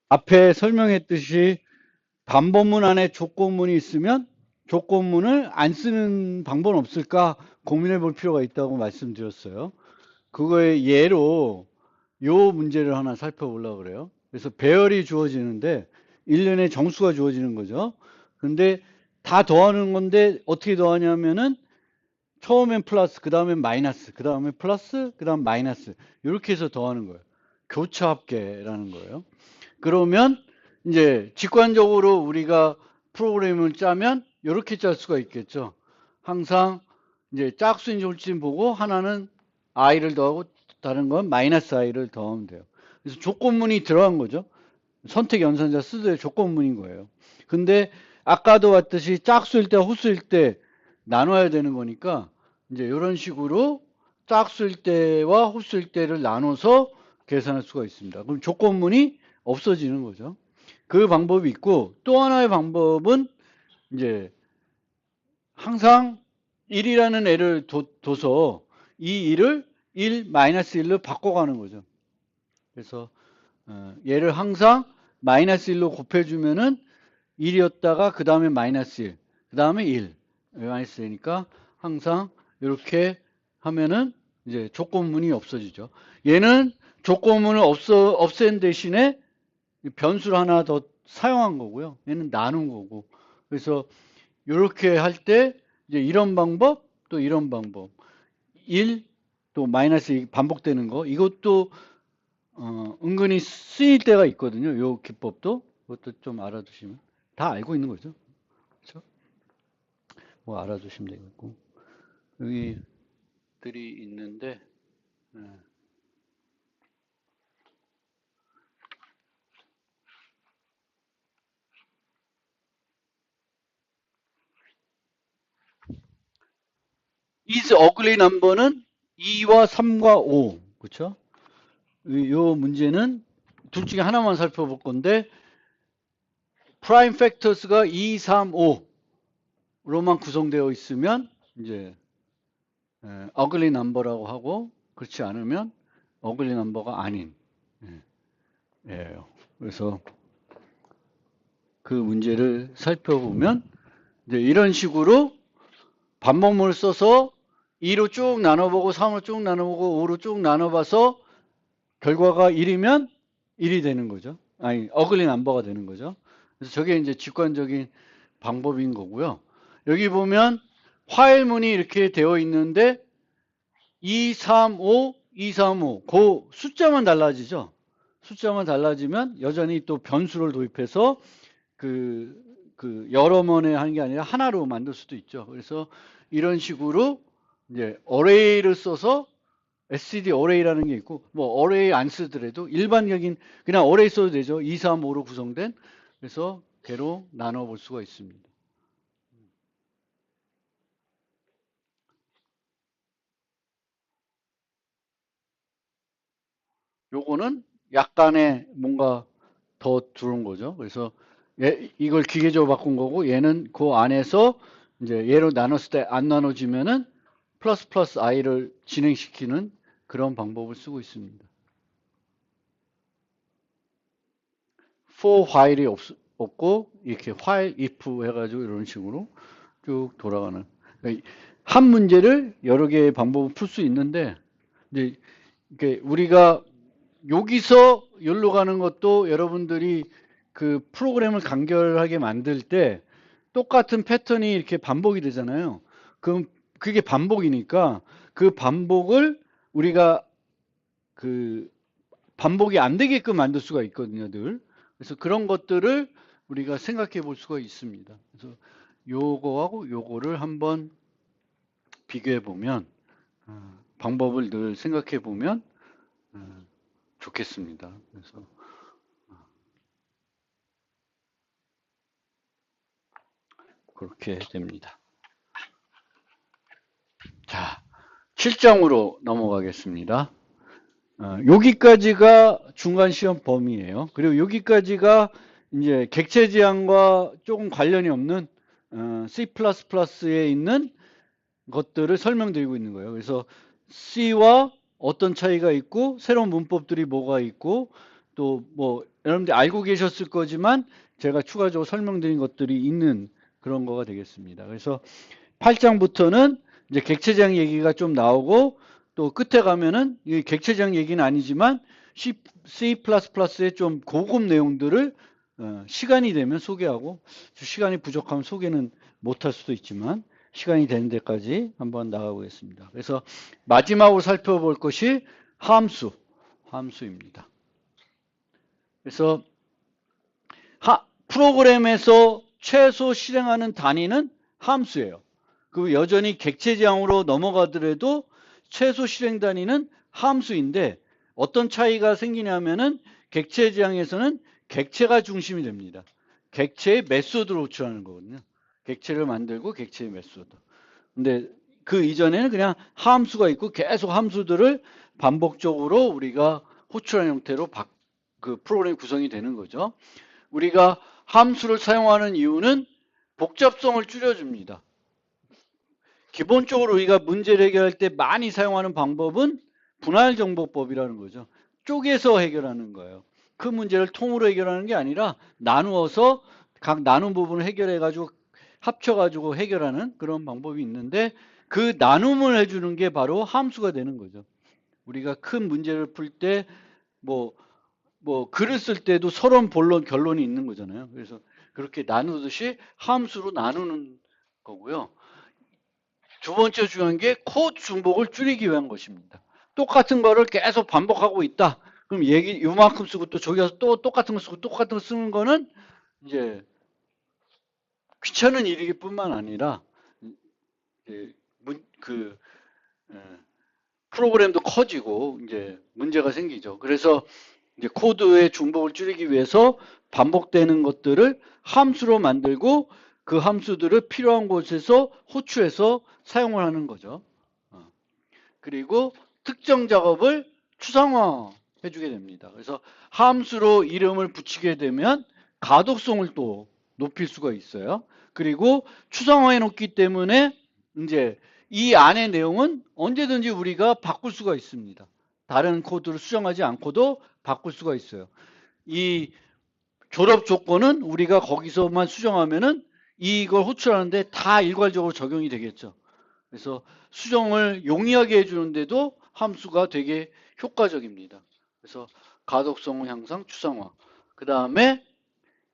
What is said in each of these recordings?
앞에 설명했듯이 반복문 안에 조건문이 있으면 조건문을 안 쓰는 방법은 없을까 고민해 볼 필요가 있다고 말씀드렸어요. 그거의 예로 요 문제를 하나 살펴보려고 그래요. 그래서 배열이 주어지는데 1년에 정수가 주어지는 거죠. 근데 다 더하는 건데 어떻게 더하냐면은 처음엔 플러스, 그 다음엔 마이너스, 그 다음에 플러스, 그 다음 마이너스 이렇게 해서 더하는 거예요. 교차합계라는 거예요. 그러면 이제 직관적으로 우리가 프로그램을 짜면 이렇게 짤 수가 있겠죠. 항상 이제 짝수인지 홀수인지 보고 하나는 i를 더하고 다른 건 마이너스 i를 더하면 돼요. 그래서 조건문이 들어간 거죠. 선택 연산자 쓰되 조건문인 거예요. 근데 아까도 봤듯이 짝수일 때 호수일 때 나눠야 되는 거니까 이제 이런 식으로 짝수일 때와 호수일 때를 나눠서 계산할 수가 있습니다. 그럼 조건문이 없어지는 거죠. 그 방법이 있고 또 하나의 방법은 이제 항상 1이라는 애를 둬서 이 1을 1 마이너스 1로 바꿔가는 거죠. 그래서 얘를 항상 마이너스 1로 곱해주면은 1이었다가 그 다음에 마이너스 1, 그 다음에 1, 마이너스 되니까 항상 이렇게 하면은 이제 조건문이 없어지죠. 얘는 조건문을 없앤 대신에 변수를 하나 더 사용한 거고요. 얘는 나눈 거고. 그래서 이렇게 할 때 이제 이런 방법 또 이런 방법 1 또 마이너스 반복되는 거 이것도 은근히 쓰일 때가 있거든요. 요 기법도 그것도 좀 알아두시면 다 알고 있는 거죠. 그렇죠? 뭐 알아두시면 되겠고 여기들이 있는데 is ugly number는 2와 3과 5 그렇죠? 요 문제는 둘 중에 하나만 살펴볼 건데 프라임 팩터스가 2, 3, 5로만 구성되어 있으면 이제 ugly number라고 하고 그렇지 않으면 ugly number가 아닌 예요. 그래서 그 문제를 살펴보면 이제 이런 식으로 반복문을 써서 2로 쭉 나눠보고 3으로 쭉 나눠보고 5로 쭉 나눠봐서 결과가 1이면 1이 되는 거죠. 아니 어글리 넘버가 되는 거죠. 그래서 저게 이제 직관적인 방법인 거고요. 여기 보면 화일문이 이렇게 되어 있는데 2, 3, 5, 2, 3, 5. 그 숫자만 달라지죠. 숫자만 달라지면 여전히 또 변수를 도입해서 그, 그 여러 번에 하는 게 아니라 하나로 만들 수도 있죠. 그래서 이런 식으로 이제 어레이를 써서 SCD 어레이라는 게 있고 뭐 어레이 안 쓰더라도 일반적인 그냥 어레이 써도 되죠. 2, 3, 5로 구성된 그래서 개로 나눠 볼 수가 있습니다. 요거는 약간의 뭔가 더 들어온 거죠. 그래서 이걸 기계적으로 바꾼 거고 얘는 그 안에서 이제 얘로 나눴을 때 안 나눠지면은 플러스 플러스 i를 진행시키는 그런 방법을 쓰고 있습니다. for while이 없고 이렇게 while if 해가지고 이런 식으로 쭉 돌아가는 그러니까 한 문제를 여러 개의 방법을 풀 수 있는데 이제 이게 우리가 여기서 여기로 가는 것도 여러분들이 그 프로그램을 간결하게 만들 때 똑같은 패턴이 이렇게 반복이 되잖아요. 그럼 그게 반복이니까 그 반복을 우리가 그 반복이 안 되게끔 만들 수가 있거든요, 늘. 그래서 그런 것들을 우리가 생각해 볼 수가 있습니다. 그래서 요거하고 요거를 한번 비교해 보면 방법을 늘 생각해 보면 좋겠습니다. 그래서 그렇게 됩니다. 자, 7장으로 넘어가겠습니다. 여기까지가 중간 시험 범위예요. 그리고 여기까지가 이제 객체 지향과 조금 관련이 없는 C++에 있는 것들을 설명드리고 있는 거예요. 그래서 C와 어떤 차이가 있고 새로운 문법들이 뭐가 있고 또 뭐 여러분들 알고 계셨을 거지만 제가 추가적으로 설명드린 것들이 있는 그런 거가 되겠습니다. 그래서 8장부터는 이제 객체장 얘기가 좀 나오고 또 끝에 가면은 이 객체장 얘기는 아니지만 C++의 좀 고급 내용들을 시간이 되면 소개하고 시간이 부족하면 소개는 못할 수도 있지만 시간이 되는 데까지 한번 나가보겠습니다. 그래서 마지막으로 살펴볼 것이 함수입니다. 그래서 프로그램에서 최소 실행하는 단위는 함수예요. 그 여전히 객체지향으로 넘어가더라도 최소 실행 단위는 함수인데 어떤 차이가 생기냐면은 객체지향에서는 객체가 중심이 됩니다. 객체의 메소드로 호출하는 거거든요. 객체를 만들고 객체의 메소드. 근데 그 이전에는 그냥 함수가 있고 계속 함수들을 반복적으로 우리가 호출하는 형태로 그 프로그램이 구성이 되는 거죠. 우리가 함수를 사용하는 이유는 복잡성을 줄여줍니다. 기본적으로 우리가 문제를 해결할 때 많이 사용하는 방법은 분할정보법이라는 거죠. 쪼개서 해결하는 거예요. 그 문제를 통으로 해결하는 게 아니라 나누어서 각 나눈 부분을 해결해가지고 합쳐가지고 해결하는 그런 방법이 있는데 그 나눔을 해주는 게 바로 함수가 되는 거죠. 우리가 큰 문제를 풀 때 글을 쓸 때도 서론, 본론, 결론이 있는 거잖아요. 그래서 그렇게 나누듯이 함수로 나누는 거고요. 두 번째 중요한 게 코드 중복을 줄이기 위한 것입니다. 똑같은 거를 계속 반복하고 있다. 그럼 요만큼 쓰고 또 저기 가서 또 똑같은 거 쓰고 똑같은 거 쓰는 거는 이제 귀찮은 일이기 뿐만 아니라 그 프로그램도 커지고 이제 문제가 생기죠. 그래서 이제 코드의 중복을 줄이기 위해서 반복되는 것들을 함수로 만들고 그 함수들을 필요한 곳에서 호출해서 사용을 하는 거죠. 그리고 특정 작업을 추상화 해주게 됩니다. 그래서 함수로 이름을 붙이게 되면 가독성을 또 높일 수가 있어요. 그리고 추상화해 놓기 때문에 이제 이 안의 내용은 언제든지 우리가 바꿀 수가 있습니다. 다른 코드를 수정하지 않고도 바꿀 수가 있어요. 이 졸업 조건은 우리가 거기서만 수정하면은 이걸 호출하는데 다 일괄적으로 적용이 되겠죠. 그래서 수정을 용이하게 해주는데도 함수가 되게 효과적입니다. 그래서 가독성 향상 추상화. 그 다음에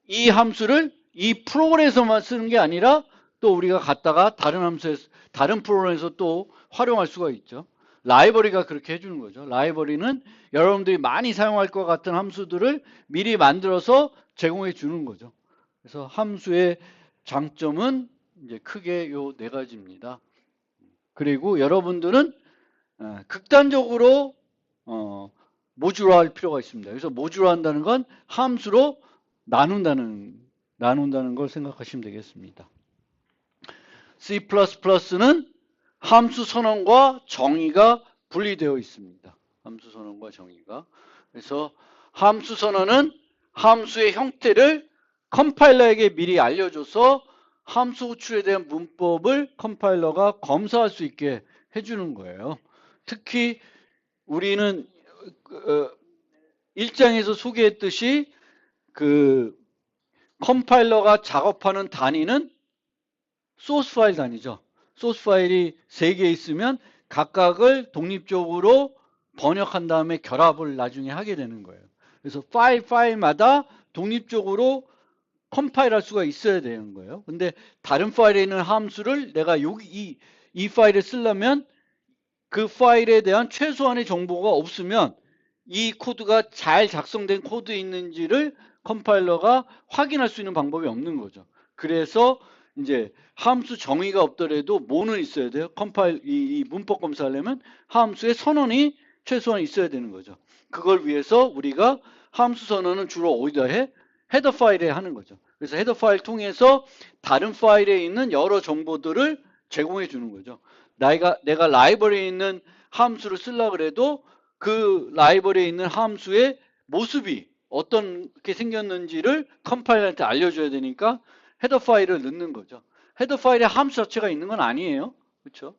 이 함수를 이 프로그램에서만 쓰는 게 아니라 또 우리가 갖다가 다른 프로그램에서 또 활용할 수가 있죠. 라이브러리가 그렇게 해주는 거죠. 라이브러리는 여러분들이 많이 사용할 것 같은 함수들을 미리 만들어서 제공해 주는 거죠. 그래서 함수의 장점은 이제 크게 요 네 가지입니다. 그리고 여러분들은 극단적으로 모듈화할 필요가 있습니다. 그래서 모듈화한다는 건 함수로 나눈다는 걸 생각하시면 되겠습니다. C++는 함수 선언과 정의가 분리되어 있습니다. 함수 선언과 정의가. 그래서 함수 선언은 함수의 형태를 컴파일러에게 미리 알려줘서 함수 호출에 대한 문법을 컴파일러가 검사할 수 있게 해주는 거예요. 특히 우리는 1장에서 소개했듯이 그 컴파일러가 작업하는 단위는 소스 파일 단위죠. 소스 파일이 3개 있으면 각각을 독립적으로 번역한 다음에 결합을 나중에 하게 되는 거예요. 그래서 파일마다 독립적으로 컴파일할 수가 있어야 되는 거예요. 근데 다른 파일에 있는 함수를 내가 이 파일에 쓰려면 그 파일에 대한 최소한의 정보가 없으면 이 코드가 잘 작성된 코드에 있는지를 컴파일러가 확인할 수 있는 방법이 없는 거죠. 그래서 이제 함수 정의가 없더라도 뭐는 있어야 돼요? 이 문법 검사하려면 함수의 선언이 최소한 있어야 되는 거죠. 그걸 위해서 우리가 함수 선언은 주로 어디다 해? 헤더 파일에 하는 거죠. 그래서 헤더 파일 통해서 다른 파일에 있는 여러 정보들을 제공해 주는 거죠. 내가 라이브러리에 있는 함수를 쓰려고 그래도 그 라이브러리에 있는 함수의 모습이 어떻게 생겼는지를 컴파일러한테 알려줘야 되니까 헤더 파일을 넣는 거죠. 헤더 파일에 함수 자체가 있는 건 아니에요. 그렇죠?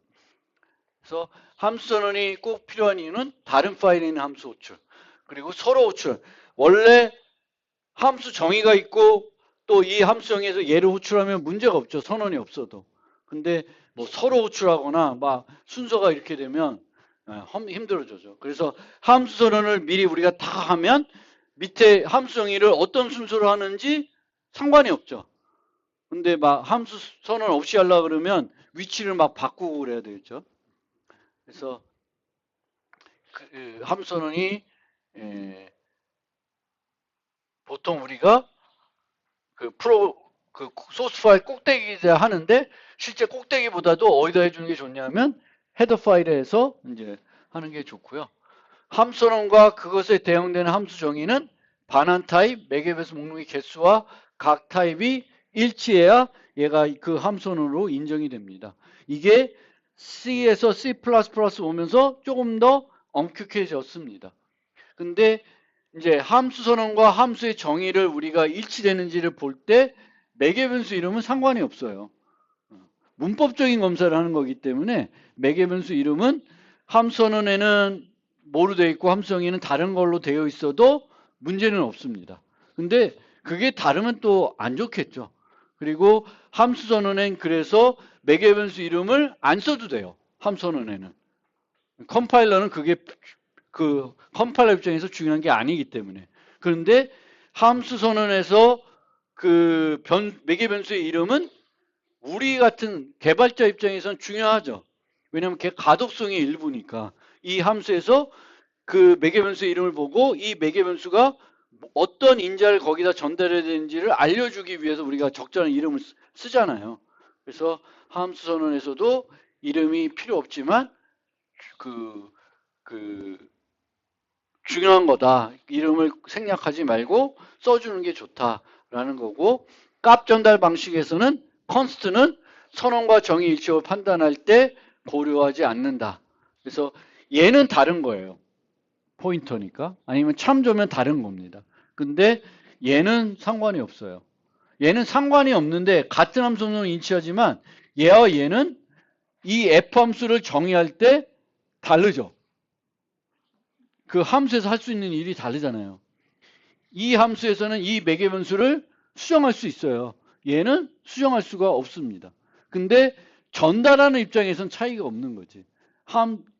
그래서 함수 선언이 꼭 필요한 이유는 다른 파일에 있는 함수 호출, 그리고 서로 호출. 원래 함수 정의가 있고 또 이 함수 정의에서 얘를 호출하면 문제가 없죠. 선언이 없어도. 근데 뭐 서로 호출하거나 막 순서가 이렇게 되면 힘들어져죠. 그래서 함수 선언을 미리 우리가 다 하면 밑에 함수 정의를 어떤 순서로 하는지 상관이 없죠. 근데 막 함수 선언 없이 하려고 그러면 위치를 막 바꾸고 그래야 되겠죠. 그래서 그 함수 선언이 보통 우리가 그 소스 파일 꼭대기에 하는데 실제 꼭대기보다도 어디다 해주는 게 좋냐면 헤더 파일에서 이제 하는 게 좋고요. 함수 선언과 그것에 대응되는 함수 정의는 반환 타입, 매개변수 목록의 개수와 각 타입이 일치해야 얘가 그 함수 선언으로 인정이 됩니다. 이게 C에서 C++ 오면서 조금 더 엄격해졌습니다. 근데 이제 함수 선언과 함수의 정의를 우리가 일치되는지를 볼 때 매개변수 이름은 상관이 없어요. 문법적인 검사를 하는 거기 때문에 매개변수 이름은 함수 선언에는 뭐로 되어 있고 함수 정의는 다른 걸로 되어 있어도 문제는 없습니다. 근데 그게 다르면 또 안 좋겠죠. 그리고 함수 선언엔 그래서 매개변수 이름을 안 써도 돼요. 함수 선언에는. 컴파일러는 그게 그 컴파일러 입장에서 중요한 게 아니기 때문에. 그런데 함수 선언에서 그 매개변수의 이름은 우리 같은 개발자 입장에서는 중요하죠. 왜냐하면 걔 가독성의 일부니까. 이 함수에서 그 매개변수의 이름을 보고 이 매개변수가 어떤 인자를 거기다 전달해야 되는지를 알려주기 위해서 우리가 적절한 이름을 쓰잖아요. 그래서 함수 선언에서도 이름이 필요 없지만 중요한 거다. 이름을 생략하지 말고 써주는 게 좋다라는 거고, 값 전달 방식에서는 const는 선언과 정의 일치を판단할 때 고려하지 않는다. 그래서 얘는 다른 거예요. 포인터니까. 아니면 참조면 다른 겁니다. 근데 얘는 상관이 없어요. 얘는 상관이 없는데 같은 함수는 인치하지만 얘와 얘는 이 f 함수를 정의할 때 다르죠. 그 함수에서 할 수 있는 일이 다르잖아요. 이 함수에서는 이 매개변수를 수정할 수 있어요. 얘는 수정할 수가 없습니다. 근데 전달하는 입장에서는 차이가 없는 거지.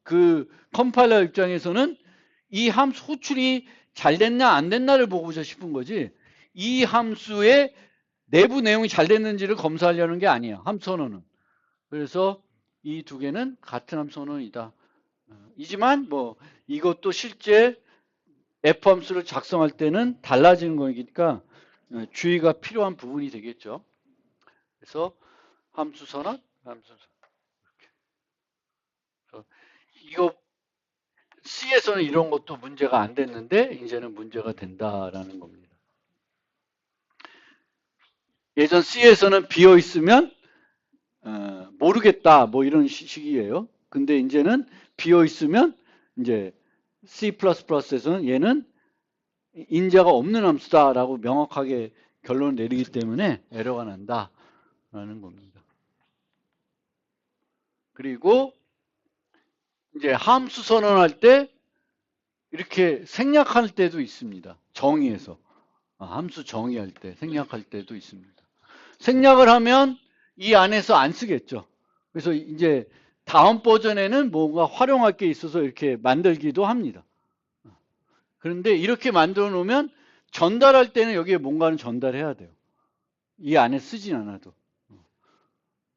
그 컴파일러 입장에서는 이 함수 호출이 잘 됐나 안 됐나를 보고자 싶은 거지. 이 함수의 내부 내용이 잘 됐는지를 검사하려는 게 아니야. 함수 선언은. 그래서 이 두 개는 같은 함수 선언이다. 이지만 뭐 이것도 실제 F 함수를 작성할 때는 달라지는 거니까 주의가 필요한 부분이 되겠죠. 그래서 함수 선언, 함수 선언. 이거 C에서는 이런 것도 문제가 안 됐는데 이제는 문제가 된다라는 겁니다. 예전 C에서는 비어 있으면 모르겠다 뭐 이런 식이에요. 근데 이제는 비어 있으면 이제 C++에서는 얘는 인자가 없는 함수다라고 명확하게 결론을 내리기 때문에 에러가 난다라는 겁니다. 그리고 이제 함수 선언할 때 이렇게 생략할 때도 있습니다. 정의에서. 함수 정의할 때 생략할 때도 있습니다. 생략을 하면 이 안에서 안 쓰겠죠. 그래서 이제 다음 버전에는 뭔가 활용할 게 있어서 이렇게 만들기도 합니다. 그런데 이렇게 만들어 놓으면 전달할 때는 여기에 뭔가는 전달해야 돼요. 이 안에 쓰진 않아도.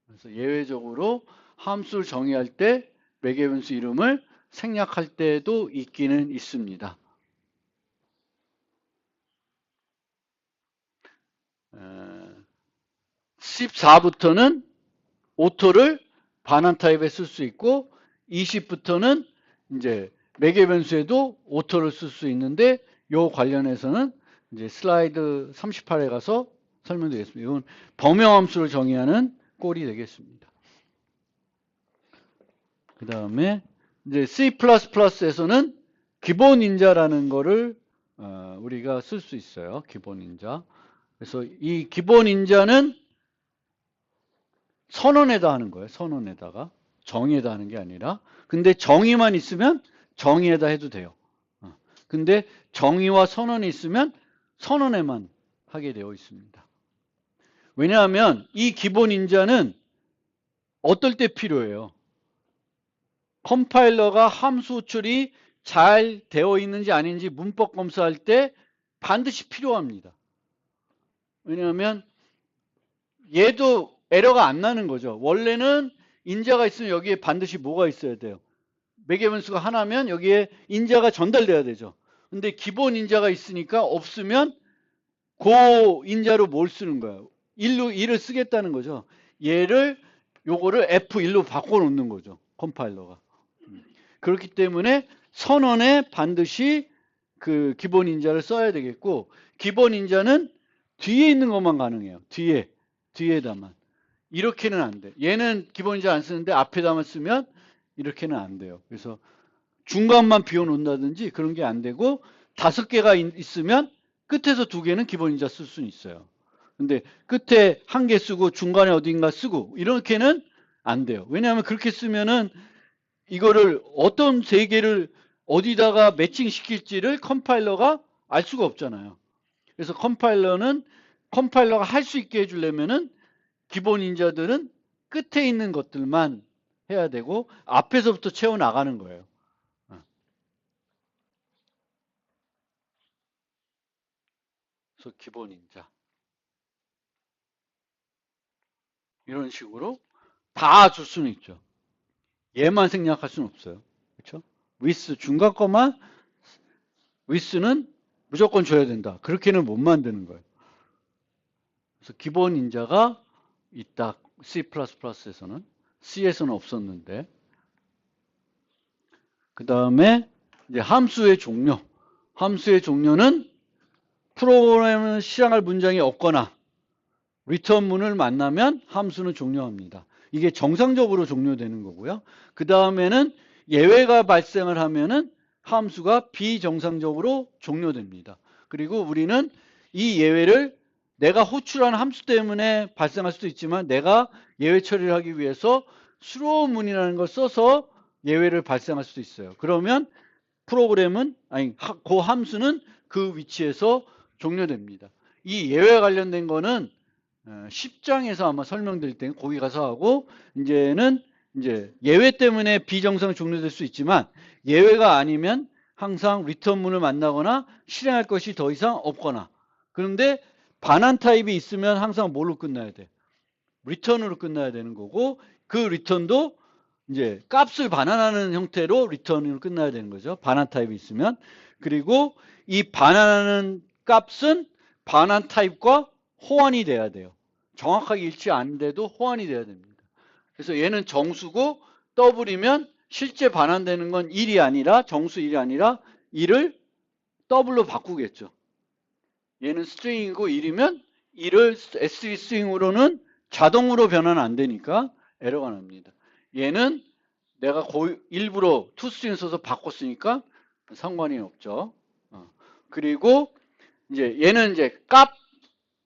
그래서 예외적으로 함수를 정의할 때 매개변수 이름을 생략할 때도 있기는 있습니다. 14부터는 오토를 반환 타입에 쓸 수 있고 20부터는 이제 매개변수에도 오토를 쓸 수 있는데 요 관련해서는 이제 슬라이드 38에 가서 설명드리겠습니다. 이건 범용함수를 정의하는 꼴이 되겠습니다. 그 다음에 이제 C++에서는 기본 인자라는 거를 우리가 쓸 수 있어요. 기본 인자. 그래서 이 기본 인자는 선언에다 하는 거예요. 선언에다가. 정의에다 하는 게 아니라. 근데 정의만 있으면 정의에다 해도 돼요. 근데 정의와 선언이 있으면 선언에만 하게 되어 있습니다. 왜냐하면 이 기본 인자는 어떨 때 필요해요? 컴파일러가 함수 호출이 잘 되어 있는지 아닌지 문법 검사할 때 반드시 필요합니다. 왜냐하면 얘도 에러가 안 나는 거죠. 원래는 인자가 있으면 여기에 반드시 뭐가 있어야 돼요? 매개 변수가 하나면 여기에 인자가 전달돼야 되죠. 근데 기본 인자가 있으니까 없으면 그 인자로 뭘 쓰는 거예요? 1을 쓰겠다는 거죠. 얘를 요거를 F1로 바꿔 놓는 거죠. 컴파일러가. 그렇기 때문에 선언에 반드시 그 기본 인자를 써야 되겠고, 기본 인자는 뒤에 있는 것만 가능해요. 뒤에다만. 이렇게는 안 돼. 얘는 기본 인자 안 쓰는데 앞에다만 쓰면 이렇게는 안 돼요. 그래서 중간만 비워놓는다든지 그런 게 안 되고, 5개가 있으면 끝에서 2개는 기본 인자 쓸 수는 있어요. 근데 끝에 1개 쓰고 중간에 어딘가 쓰고 이렇게는 안 돼요. 왜냐하면 그렇게 쓰면은 이거를 어떤 3개를 어디다가 매칭 시킬지를 컴파일러가 알 수가 없잖아요. 그래서 컴파일러가 할 수 있게 해주려면은 기본 인자들은 끝에 있는 것들만 해야 되고 앞에서부터 채워 나가는 거예요. 그래서 기본 인자 이런 식으로 다 줄 수는 있죠. 얘만 생략할 수는 없어요. 그렇죠? with 중간 거만 with는 무조건 줘야 된다. 그렇게는 못 만드는 거예요. 그래서 기본 인자가 있다. C++에서는 C에서는 없었는데 그 다음에 이제 함수의 종료. 함수의 종료는 프로그램을 실행할 문장이 없거나 리턴문을 만나면 함수는 종료합니다. 이게 정상적으로 종료되는 거고요. 그 다음에는 예외가 발생을 하면은 함수가 비정상적으로 종료됩니다. 그리고 우리는 이 예외를 내가 호출한 함수 때문에 발생할 수도 있지만 내가 예외 처리를 하기 위해서 수로문이라는 걸 써서 예외를 발생할 수도 있어요. 그러면 프로그램은 그 함수는 그 위치에서 종료됩니다. 이 예외 관련된 거는 10장에서 아마 설명드릴 때는 거기 가서 하고, 이제는 이제 예외 때문에 비정상 종료될 수 있지만 예외가 아니면 항상 리턴문을 만나거나 실행할 것이 더 이상 없거나, 그런데 반환 타입이 있으면 항상 뭘로 끝나야 돼? 리턴으로 끝나야 되는 거고, 그 리턴도 이제 값을 반환하는 형태로 리턴으로 끝나야 되는 거죠. 반환 타입이 있으면. 그리고 이 반환하는 값은 반환 타입과 호환이 돼야 돼요. 정확하게 일치 안 돼도 호환이 돼야 됩니다. 그래서 얘는 정수고 더블이면 실제 반환되는 건 1이 아니라 정수 1이 아니라 1을 더블로 바꾸겠죠. 얘는 스트링이고 1이면 1을 S3 스트링으로는 자동으로 변환 안 되니까 에러가 납니다. 얘는 내가 일부러 투스트링 써서 바꿨으니까 상관이 없죠. 그리고 이제 얘는 이제 값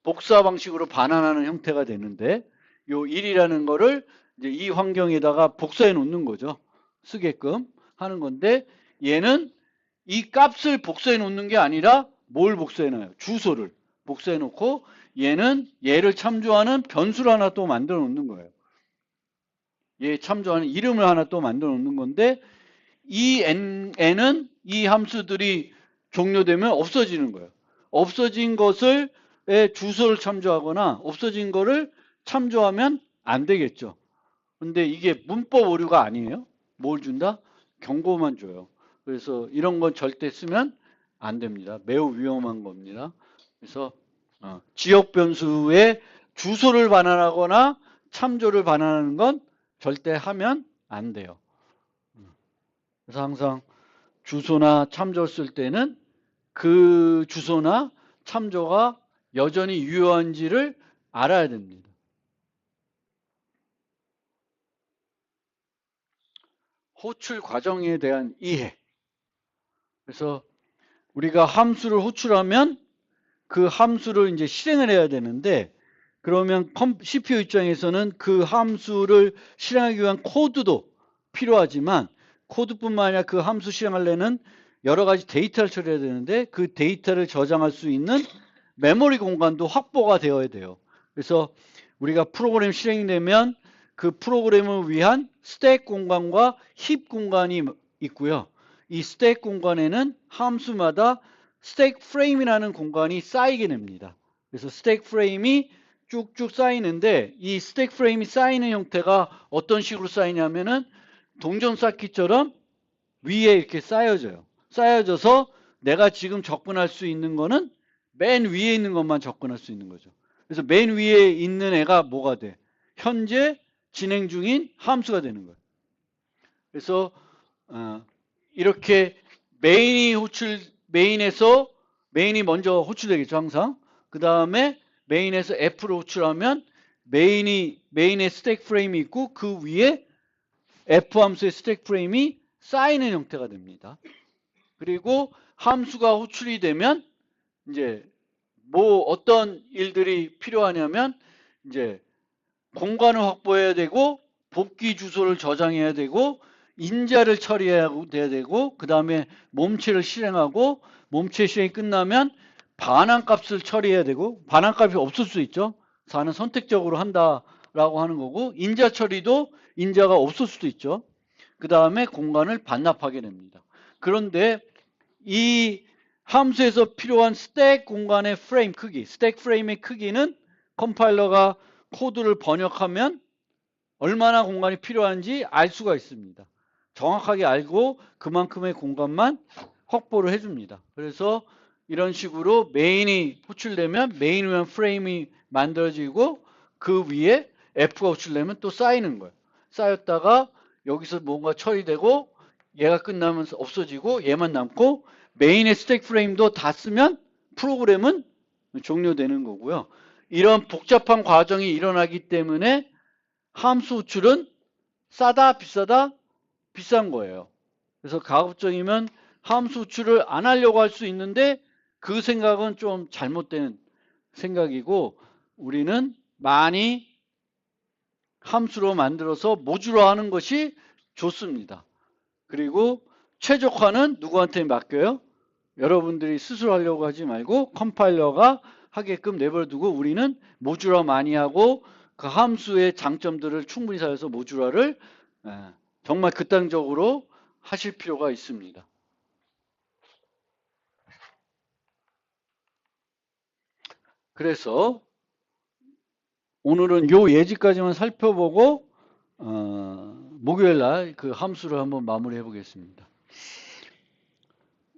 복사 방식으로 반환하는 형태가 되는데, 요 1이라는 거를 이제 이 환경에다가 복사해 놓는 거죠. 쓰게끔 하는 건데, 얘는 이 값을 복사해 놓는 게 아니라 뭘 복사해 놔요? 주소를 복사해 놓고 얘는 얘를 참조하는 변수를 하나 또 만들어 놓는 거예요. 얘 참조하는 이름을 하나 또 만들어 놓는 건데, 이 n은 이 함수들이 종료되면 없어지는 거예요. 없어진 것을 주소를 참조하거나 없어진 거를 참조하면 안 되겠죠. 근데 이게 문법 오류가 아니에요. 뭘 준다? 경고만 줘요. 그래서 이런 건 절대 쓰면 안 됩니다. 매우 위험한 겁니다. 그래서 지역 변수의 주소를 반환하거나 참조를 반환하는 건 절대 하면 안 돼요. 그래서 항상 주소나 참조를 쓸 때는 그 주소나 참조가 여전히 유효한지를 알아야 됩니다. 호출 과정에 대한 이해. 그래서 우리가 함수를 호출하면 그 함수를 이제 실행을 해야 되는데, 그러면 CPU 입장에서는 그 함수를 실행하기 위한 코드도 필요하지만 코드뿐만 아니라 그 함수 실행하려는 여러 가지 데이터를 처리해야 되는데 그 데이터를 저장할 수 있는 메모리 공간도 확보가 되어야 돼요. 그래서 우리가 프로그램 실행되면 그 프로그램을 위한 스택 공간과 힙 공간이 있고요. 이 스택 공간에는 함수마다 스택 프레임이라는 공간이 쌓이게 됩니다. 그래서 스택 프레임이 쭉쭉 쌓이는데 이 스택 프레임이 쌓이는 형태가 어떤 식으로 쌓이냐면은 동전 쌓기처럼 위에 이렇게 쌓여져요. 쌓여져서 내가 지금 접근할 수 있는 거는 맨 위에 있는 것만 접근할 수 있는 거죠. 그래서 맨 위에 있는 애가 뭐가 돼? 현재 진행 중인 함수가 되는 거예요. 그래서 이렇게 메인에서 메인이 먼저 호출되겠죠, 항상. 그 다음에 메인에서 F로 호출하면 메인의 스택 프레임이 있고 그 위에 F 함수의 스택 프레임이 쌓이는 형태가 됩니다. 그리고 함수가 호출이 되면 이제 뭐 어떤 일들이 필요하냐면 이제 공간을 확보해야 되고 복귀 주소를 저장해야 되고 인자를 처리해야 되고 그 다음에 몸체를 실행하고 몸체 실행이 끝나면 반환값을 처리해야 되고 반환값이 없을 수 있죠. 4는 선택적으로 한다라고 하는 거고 인자 처리도 인자가 없을 수도 있죠. 그 다음에 공간을 반납하게 됩니다. 그런데 이 함수에서 필요한 스택 공간의 프레임 크기, 스택 프레임의 크기는 컴파일러가 코드를 번역하면 얼마나 공간이 필요한지 알 수가 있습니다. 정확하게 알고 그만큼의 공간만 확보를 해줍니다. 그래서 이런 식으로 메인이 호출되면 메인 위한 프레임이 만들어지고 그 위에 F가 호출되면 또 쌓이는 거예요. 쌓였다가 여기서 뭔가 처리되고 얘가 끝나면 없어지고 얘만 남고 메인의 스택 프레임도 다 쓰면 프로그램은 종료되는 거고요. 이런 복잡한 과정이 일어나기 때문에 함수 호출은 싸다 비싸다 비싼 거예요. 그래서 가급적이면 함수 호출을 안 하려고 할 수 있는데 그 생각은 좀 잘못된 생각이고 우리는 많이 함수로 만들어서 모듈화하는 것이 좋습니다. 그리고 최적화는 누구한테 맡겨요? 여러분들이 스스로 하려고 하지 말고 컴파일러가 하게끔 내버려두고 우리는 모듈화 많이 하고 그 함수의 장점들을 충분히 살려서 모듈화를 정말 극단적으로 하실 필요가 있습니다. 그래서 오늘은 요 예지까지만 살펴보고 목요일날 그 함수를 한번 마무리해 보겠습니다.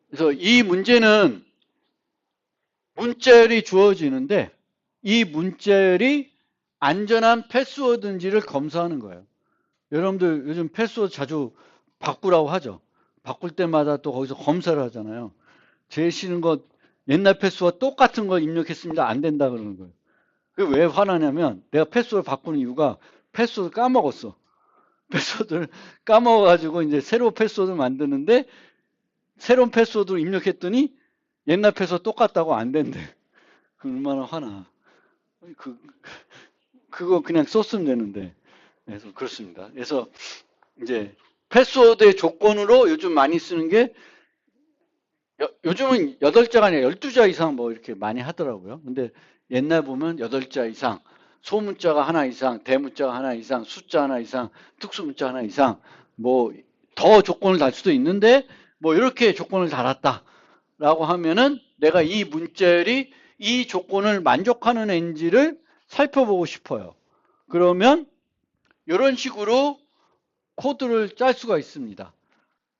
그래서 이 문제는 문자열이 주어지는데 이 문자열이 안전한 패스워드인지를 검사하는 거예요. 여러분들 요즘 패스워드 자주 바꾸라고 하죠. 바꿀 때마다 또 거기서 검사를 하잖아요. 제일 싫은 거 옛날 패스워드 똑같은 거 입력했습니다. 안 된다 그러는 거예요. 그게 왜 화나냐면 내가 패스워드 바꾸는 이유가 패스워드 까먹었어. 패스워드를 까먹어가지고 이제 새로운 패스워드 만드는데 새로운 패스워드로 입력했더니 옛날 패스워드 똑같다고 안 된대. 얼마나 화나. 그거 그냥 썼으면 되는데. 그래서 그렇습니다. 그래서 이제 패스워드의 조건으로 요즘 많이 쓰는 게 요즘은 8자가 아니라 12자 이상 뭐 이렇게 많이 하더라고요. 근데 옛날 보면 8자 이상, 소문자가 하나 이상, 대문자가 하나 이상, 숫자 하나 이상, 특수문자 하나 이상, 뭐 더 조건을 달 수도 있는데 뭐 이렇게 조건을 달았다라고 하면은 내가 이 문자열이 이 조건을 만족하는 앤지를 살펴보고 싶어요. 그러면 이런 식으로 코드를 짤 수가 있습니다.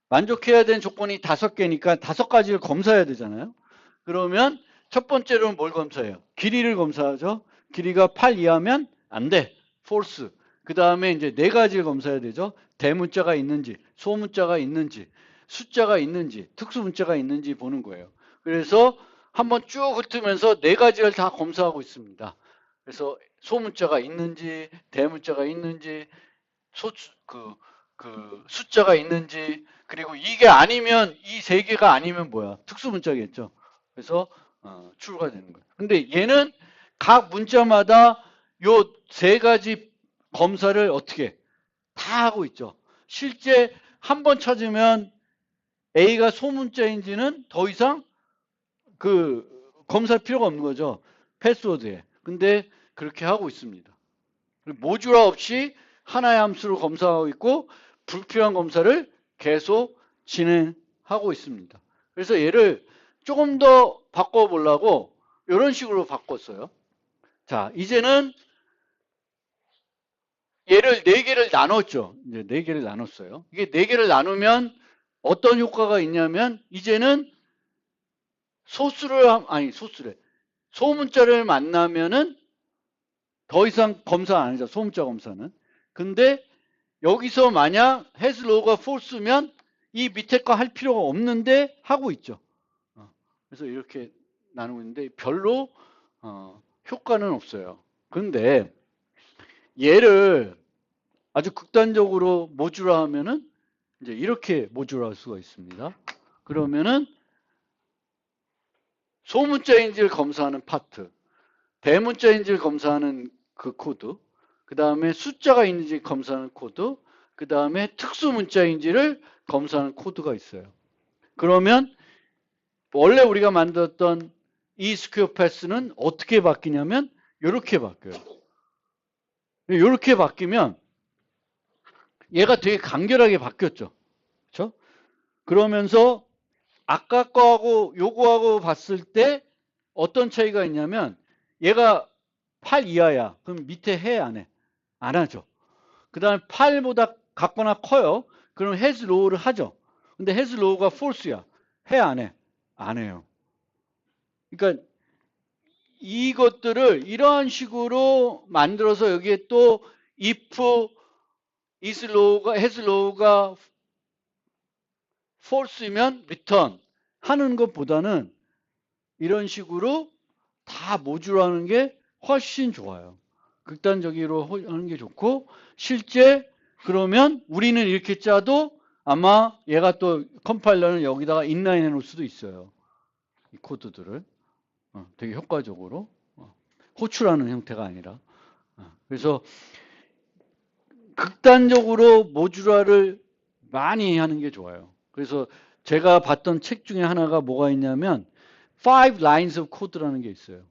만족해야 되는 조건이 5개니까 5가지를 검사해야 되잖아요. 그러면 첫 번째로는 뭘 검사해요? 길이를 검사하죠. 길이가 8 이하면 안 돼. false. 그 다음에 이제 4가지를 검사해야 되죠. 대문자가 있는지, 소문자가 있는지, 숫자가 있는지, 특수문자가 있는지 보는 거예요. 그래서 한번 쭉 훑으면서 4가지를 다 검사하고 있습니다. 그래서 소문자가 있는지, 대문자가 있는지, 숫자가 있는지, 그리고 이게 아니면, 이 3개가 아니면 뭐야? 특수문자겠죠. 그래서, 추가가 되는 거예요. 근데 얘는 각 문자마다 요 3가지 검사를 어떻게 다 하고 있죠. 실제 한 번 찾으면 A가 소문자인지는 더 이상 그 검사할 필요가 없는 거죠. 패스워드에. 근데 그렇게 하고 있습니다. 모듈화 없이 하나의 함수를 검사하고 있고 불필요한 검사를 계속 진행하고 있습니다. 그래서 얘를 조금 더 바꿔보려고 이런 식으로 바꿨어요. 자, 이제는 얘를 4개를 나눴죠. 이제 4개를 나눴어요. 이게 4개를 나누면 어떤 효과가 있냐면 이제는 소문자를 만나면은 더 이상 검사 안 하죠. 소문자 검사는. 근데 여기서 만약 has low가 false면 이 밑에 거 할 필요가 없는데 하고 있죠. 그래서 이렇게 나누고 있는데 별로 효과는 없어요. 근데 얘를 아주 극단적으로 모듈화하면은 이제 이렇게 모듈화할 수가 있습니다. 그러면은 소문자인지를 검사하는 파트, 대문자인지를 검사하는 그 코드, 그 다음에 숫자가 있는지 검사하는 코드, 그 다음에 특수문자인지를 검사하는 코드가 있어요. 그러면 원래 우리가 만들었던 이 스퀘어 패스는 어떻게 바뀌냐면 이렇게 바뀌어요. 이렇게 바뀌면 얘가 되게 간결하게 바뀌었죠. 그렇죠? 그러면서 아까 거하고 요거하고 봤을 때 어떤 차이가 있냐면 얘가 8 이하야. 그럼 밑에 해 안 해? 안 하죠. 그 다음에 8보다 같거나 커요. 그럼 has low를 하죠. 근데 has low가 false야. 해 안 해? 안 해요. 그러니까 이것들을 이러한 식으로 만들어서 여기에 또 if is low가 has low가 false면 return 하는 것보다는 이런 식으로 다 모듈하는 게 훨씬 좋아요. 극단적으로 하는 게 좋고 실제 그러면 우리는 이렇게 짜도 아마 얘가 또 컴파일러는 여기다가 인라인 해놓을 수도 있어요. 이 코드들을 되게 효과적으로 호출하는 형태가 아니라 그래서 극단적으로 모듈화를 많이 하는 게 좋아요. 그래서 제가 봤던 책 중에 하나가 뭐가 있냐면 Five Lines of Code라는 게 있어요.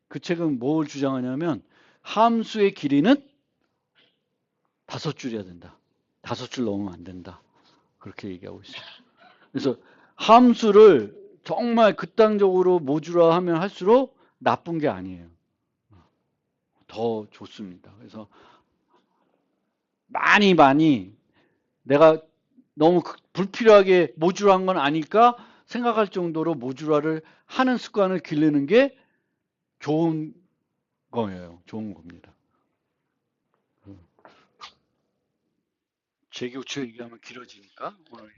그 책은 뭘 주장하냐면 함수의 길이는 5줄이어야 된다. 5줄 넘으면 안 된다. 그렇게 얘기하고 있어요. 그래서 함수를 정말 극단적으로 모듈화하면 할수록 나쁜 게 아니에요. 더 좋습니다. 그래서 많이 내가 너무 불필요하게 모듈화한 건 아닐까 생각할 정도로 모듈화를 하는 습관을 기르는 게 좋은 거예요. 좋은 겁니다. 제 교체 얘기하면 길어지니까 오늘